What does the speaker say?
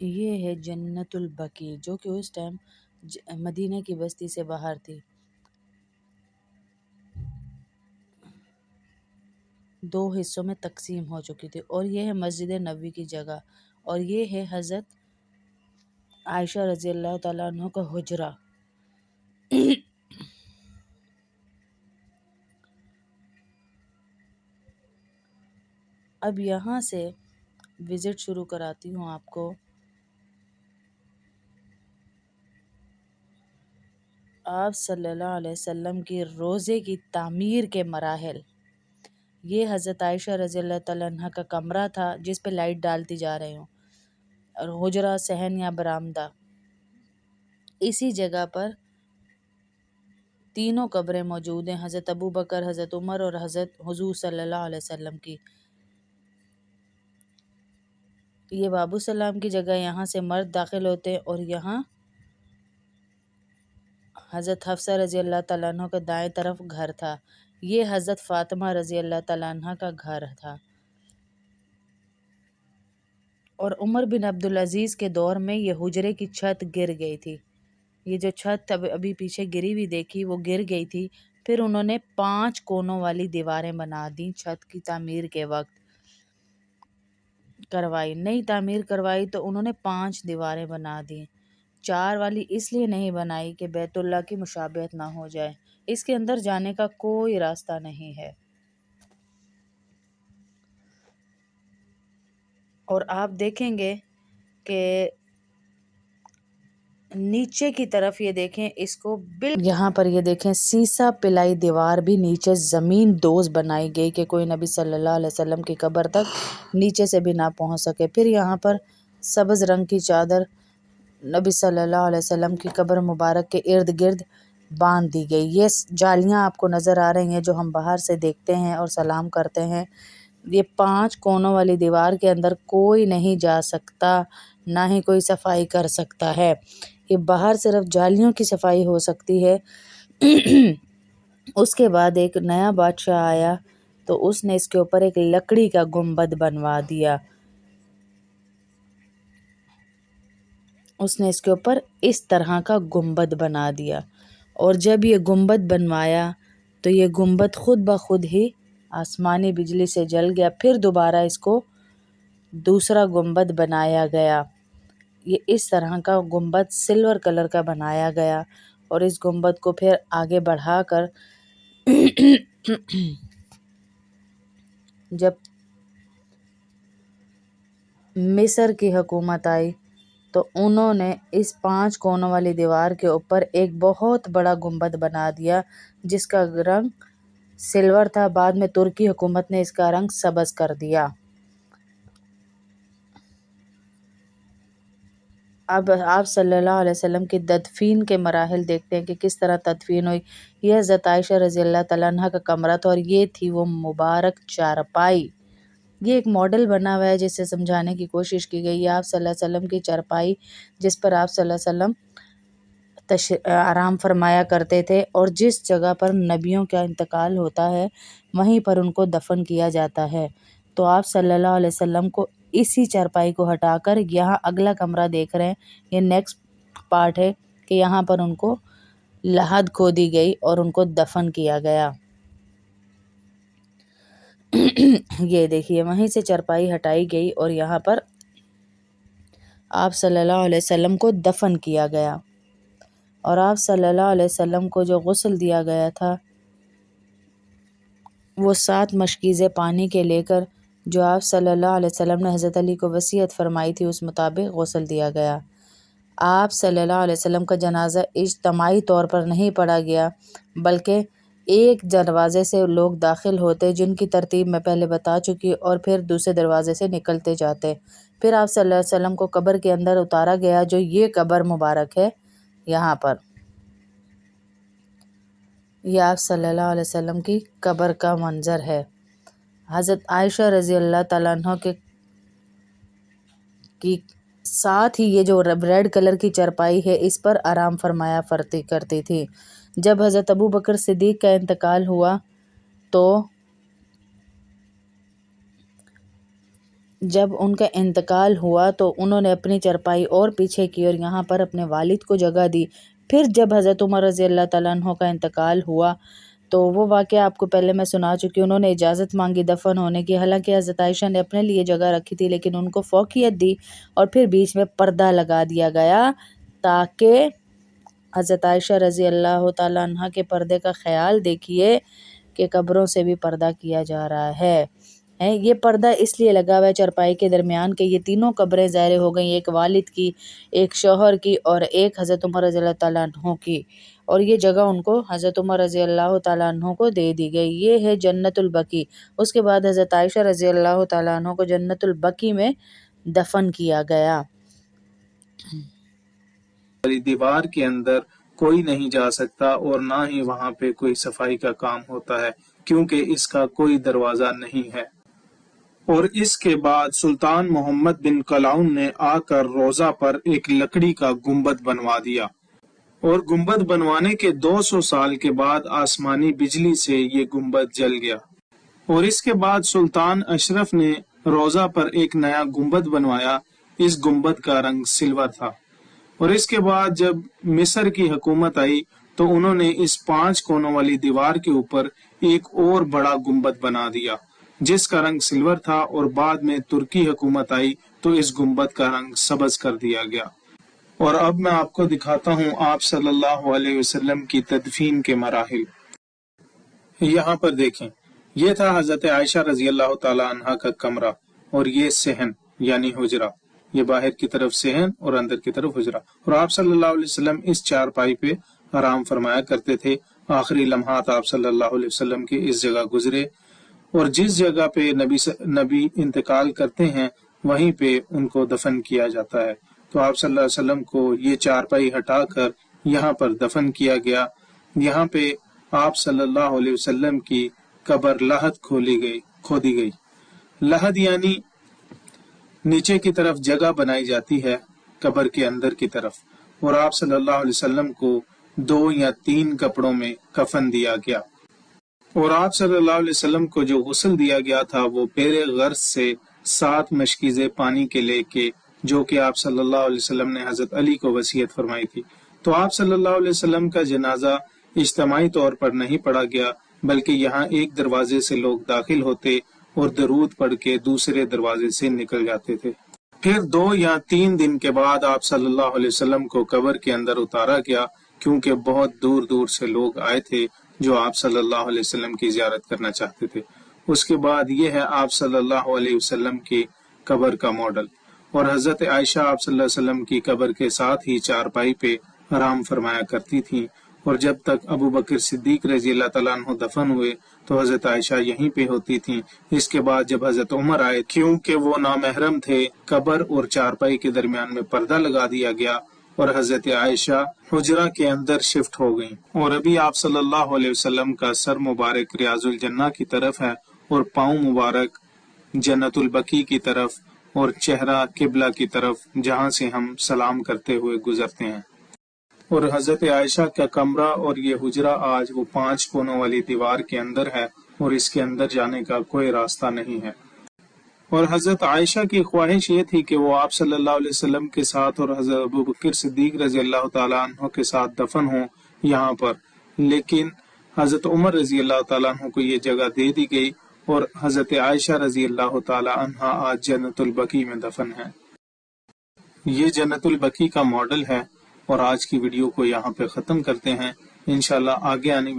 یہ ہے جنت البقیع، جو کہ اس ٹائم مدینہ کی بستی سے باہر تھی، 2 حصوں میں تقسیم ہو چکی تھی۔ اور یہ ہے مسجد نبوی کی جگہ، اور یہ ہے حضرت عائشہ رضی اللہ تعالیٰ عنہ کا حجرہ۔ اب یہاں سے وزٹ شروع کراتی ہوں آپ کو۔ آپ صلی اللہ علیہ وسلم کی روضے کی تعمیر کے مراحل۔ یہ حضرت عائشہ رضی اللہ تعالیٰ عنہ کا کمرہ تھا جس پہ لائٹ ڈالتی جا رہی ہوں، اور حجرہ، صحن یا برآمدہ۔ اسی جگہ پر تینوں قبریں موجود ہیں، حضرت ابوبکر، حضرت عمر اور حضرت حضور صلی اللہ علیہ وسلم کی۔ یہ باب السلام کی جگہ، یہاں سے مرد داخل ہوتے ہیں، اور یہاں حضرت حفصہ رضی اللہ تعالیٰ عنہ کا دائیں طرف گھر تھا۔ یہ حضرت فاطمہ رضی اللہ تعالیٰ عنہ کا گھر تھا۔ اور عمر بن عبدالعزیز کے دور میں یہ حجرے کی چھت گر گئی تھی۔ یہ جو چھت ابھی پیچھے گری ہوئی دیکھی، وہ گر گئی تھی۔ پھر انہوں نے 5 کونوں والی دیواریں بنا دیں، چھت کی تعمیر کے وقت کروائی، نئی تعمیر کروائی تو انہوں نے 5 دیواریں بنا دیں۔ 4 والی اس لیے نہیں بنائی کہ بیت اللہ کی مشابہت نہ ہو جائے، اس کے اندر جانے کا کوئی راستہ نہیں ہے۔ اور آپ دیکھیں گے کہ نیچے کی طرف یہ دیکھیں، اس کو یہاں پر یہ دیکھیں سیسا پلائی دیوار بھی نیچے زمین دوز بنائی گئی کہ کوئی نبی صلی اللہ علیہ وسلم کی قبر تک نیچے سے بھی نہ پہنچ سکے۔ پھر یہاں پر سبز رنگ کی چادر نبی صلی اللہ علیہ وسلم کی قبر مبارک کے ارد گرد باندھ دی گئی۔ یہ جالیاں آپ کو نظر آ رہی ہیں جو ہم باہر سے دیکھتے ہیں اور سلام کرتے ہیں، یہ 5 کونوں والی دیوار کے اندر کوئی نہیں جا سکتا، نہ ہی کوئی صفائی کر سکتا ہے۔ یہ باہر صرف جالیوں کی صفائی ہو سکتی ہے۔ اس کے بعد ایک نیا بادشاہ آیا تو اس نے اس کے اوپر ایک لکڑی کا گنبد بنوا دیا۔ اس نے اس کے اوپر اس طرح کا گنبد بنا دیا، اور جب یہ گنبد بنوایا تو یہ گنبد خود بخود ہی آسمانی بجلی سے جل گیا۔ پھر دوبارہ اس کو دوسرا گنبد بنایا گیا۔ یہ اس طرح کا گنبد سلور کلر کا بنایا گیا، اور اس گنبد کو پھر آگے بڑھا کر جب مصر کی حکومت آئی تو انہوں نے اس 5 کونوں والی دیوار کے اوپر ایک بہت بڑا گنبد بنا دیا جس کا رنگ سلور تھا۔ بعد میں ترکی حکومت نے اس کا رنگ سبز کر دیا۔ اب آپ صلی اللہ علیہ وسلم کی تدفین کے مراحل دیکھتے ہیں کہ کس طرح تدفین ہوئی۔ یہ حضرت عائشہ رضی اللہ تعالیٰ عنہ کا کمرہ تھا، اور یہ تھی وہ مبارک چارپائی۔ یہ ایک ماڈل بنا ہوا ہے جسے سمجھانے کی کوشش کی گئی ہے۔ آپ صلی اللہ علیہ وسلم کی چارپائی جس پر آپ صلی اللہ علیہ وسلم آرام فرمایا کرتے تھے، اور جس جگہ پر نبیوں کا انتقال ہوتا ہے وہیں پر ان کو دفن کیا جاتا ہے۔ تو آپ صلی اللہ علیہ وسلم کو اسی چارپائی کو ہٹا کر یہاں اگلا کمرہ دیکھ رہے ہیں، یہ نیکسٹ پارٹ ہے کہ یہاں پر ان کو لحد کھودی گئی اور ان کو دفن کیا گیا۔ یہ دیکھیے وہیں سے چارپائی ہٹائی گئی اور یہاں پر آپ صلی اللہ علیہ وسلم کو دفن کیا گیا۔ اور آپ صلی اللہ علیہ وسلم کو جو غسل دیا گیا تھا وہ 7 مشکیزیں پانی کے لے کر جو آپ صلی اللہ علیہ وسلم نے حضرت علی کو وصیت فرمائی تھی اس مطابق غسل دیا گیا۔ آپ صلی اللہ علیہ وسلم کا جنازہ اجتماعی طور پر نہیں پڑھا گیا، بلکہ ایک دروازے سے لوگ داخل ہوتے جن کی ترتیب میں پہلے بتا چکی، اور پھر دوسرے دروازے سے نکلتے جاتے۔ پھر آپ صلی اللہ علیہ وسلم کو قبر کے اندر اتارا گیا، جو یہ قبر مبارک ہے یہاں پر۔ یہ آپ صلی اللہ علیہ وسلم کی قبر کا منظر ہے۔ حضرت عائشہ رضی اللہ تعالیٰ عنہ کی ساتھ ہی یہ جو ریڈ کلر کی چارپائی ہے اس پر آرام فرمایا کرتی تھی۔ جب حضرت ابوبکر صدیق کا انتقال ہوا تو جب ان کا انتقال ہوا تو انہوں نے اپنی چرپائی اور پیچھے کی اور یہاں پر اپنے والد کو جگہ دی۔ پھر جب حضرت عمر رضی اللہ تعالیٰ عنہ کا انتقال ہوا تو وہ واقعہ آپ کو پہلے میں سنا چکی، انہوں نے اجازت مانگی دفن ہونے کی، حالانکہ حضرت عائشہ نے اپنے لیے جگہ رکھی تھی لیکن ان کو فوقیت دی اور پھر بیچ میں پردہ لگا دیا گیا تاکہ حضرت عائشہ رضی اللہ تعالیٰ عنہ کے پردے کا خیال دیکھیے کہ قبروں سے بھی پردہ کیا جا رہا ہے۔ یہ پردہ اس لیے لگا ہوا ہے چرپائی کے درمیان کہ یہ تینوں قبریں ظاہر ہو گئیں، ایک والد کی، ایک شوہر کی اور ایک حضرت عمر رضی اللہ تعالیٰ عنہ کی، اور یہ جگہ ان کو حضرت عمر رضی اللہ تعالیٰ عنہ کو دے دی گئی۔ یہ ہے جنت البقیع۔ اس کے بعد حضرت عائشہ رضی اللہ تعالیٰ عنہ کو جنت البقیع میں دفن کیا گیا۔ دیوار کے اندر کوئی نہیں جا سکتا اور نہ ہی وہاں پہ کوئی صفائی کا کام ہوتا ہے کیونکہ اس کا کوئی دروازہ نہیں ہے۔ اور اس کے بعد سلطان محمد بن کلاؤن نے آ کر روضہ پر ایک لکڑی کا گنبد بنوا دیا، اور گنبد بنوانے کے 200 سال کے بعد آسمانی بجلی سے یہ گنبد جل گیا۔ اور اس کے بعد سلطان اشرف نے روضہ پر ایک نیا گنبد بنوایا، اس گنبد کا رنگ سلور تھا۔ اور اس کے بعد جب مصر کی حکومت آئی تو انہوں نے اس 5 کونوں والی دیوار کے اوپر ایک اور بڑا گنبد بنا دیا جس کا رنگ سلور تھا، اور بعد میں ترکی حکومت آئی تو اس گنبد کا رنگ سبز کر دیا گیا۔ اور اب میں آپ کو دکھاتا ہوں آپ صلی اللہ علیہ وسلم کی تدفین کے مراحل۔ یہاں پر دیکھیں، یہ تھا حضرت عائشہ رضی اللہ تعالی عنہ کا کمرہ، اور یہ صحن یعنی حجرہ، یہ باہر کی طرف صحن اور اندر کی طرف حجرہ، اور آپ صلی اللہ علیہ وسلم اس چارپائی پہ آرام فرمایا کرتے تھے۔ آخری لمحات آپ صلی اللہ علیہ وسلم کے اس جگہ گزرے، اور جس جگہ پہ نبی انتقال کرتے ہیں وہیں پہ ان کو دفن کیا جاتا ہے۔ تو آپ صلی اللہ علیہ وسلم کو یہ چارپائی ہٹا کر یہاں پر دفن کیا گیا۔ یہاں پہ آپ صلی اللہ علیہ وسلم کی قبر لحد کھودی گئی۔ لحد یعنی نیچے کی طرف جگہ بنائی جاتی ہے قبر کے اندر کی طرف، اور آپ صلی اللہ علیہ وسلم کو 2 یا 3 کپڑوں میں کفن دیا گیا۔ اور آپ صلی اللہ علیہ وسلم کو جو غسل دیا گیا تھا وہ پیر غرض سے 7 مشکیزیں پانی کے لے کے، جو کہ آپ صلی اللہ علیہ وسلم نے حضرت علی کو وصیت فرمائی تھی۔ تو آپ صلی اللہ علیہ وسلم کا جنازہ اجتماعی طور پر نہیں پڑھا گیا، بلکہ یہاں ایک دروازے سے لوگ داخل ہوتے اور درود پڑھ کے دوسرے دروازے سے نکل جاتے تھے۔ پھر 2 یا 3 دن کے بعد آپ صلی اللہ علیہ وسلم کو قبر کے اندر اتارا گیا، کیونکہ بہت دور دور سے لوگ آئے تھے جو آپ صلی اللہ علیہ وسلم کی زیارت کرنا چاہتے تھے۔ اس کے بعد یہ ہے آپ صلی اللہ علیہ وسلم کی قبر کا ماڈل، اور حضرت عائشہ آپ صلی اللہ علیہ وسلم کی قبر کے ساتھ ہی چارپائی پہ آرام فرمایا کرتی تھیں، اور جب تک ابو بکر صدیق رضی اللہ تعالیٰ عنہ دفن ہوئے تو حضرت عائشہ یہیں پہ ہوتی تھیں۔ اس کے بعد جب حضرت عمر آئے، کیونکہ وہ نامحرم تھے، قبر اور چارپائی کے درمیان میں پردہ لگا دیا گیا اور حضرت عائشہ حجرہ کے اندر شفٹ ہو گئیں، اور ابھی آپ صلی اللہ علیہ وسلم کا سر مبارک ریاض الجنہ کی طرف ہے اور پاؤں مبارک جنت البقیع کی طرف اور چہرہ قبلہ کی طرف، جہاں سے ہم سلام کرتے ہوئے گزرتے ہیں۔ اور حضرت عائشہ کا کمرہ اور یہ حجرہ آج وہ 5 کونوں والی دیوار کے اندر ہے، اور اس کے اندر جانے کا کوئی راستہ نہیں ہے۔ اور حضرت عائشہ کی خواہش یہ تھی کہ وہ آپ صلی اللہ علیہ وسلم کے ساتھ اور حضرت ابو بکر صدیق رضی اللہ تعالیٰ عنہ کے ساتھ دفن ہوں یہاں پر، لیکن حضرت عمر رضی اللہ تعالیٰ عنہ کو یہ جگہ دے دی گئی، اور حضرت عائشہ رضی اللہ تعالیٰ عنہ آج جنت البقیع میں دفن ہے۔ یہ جنت البقیع کا ماڈل ہے، اور آج کی ویڈیو کو یہاں پہ ختم کرتے ہیں۔ انشاءاللہ آگے آنے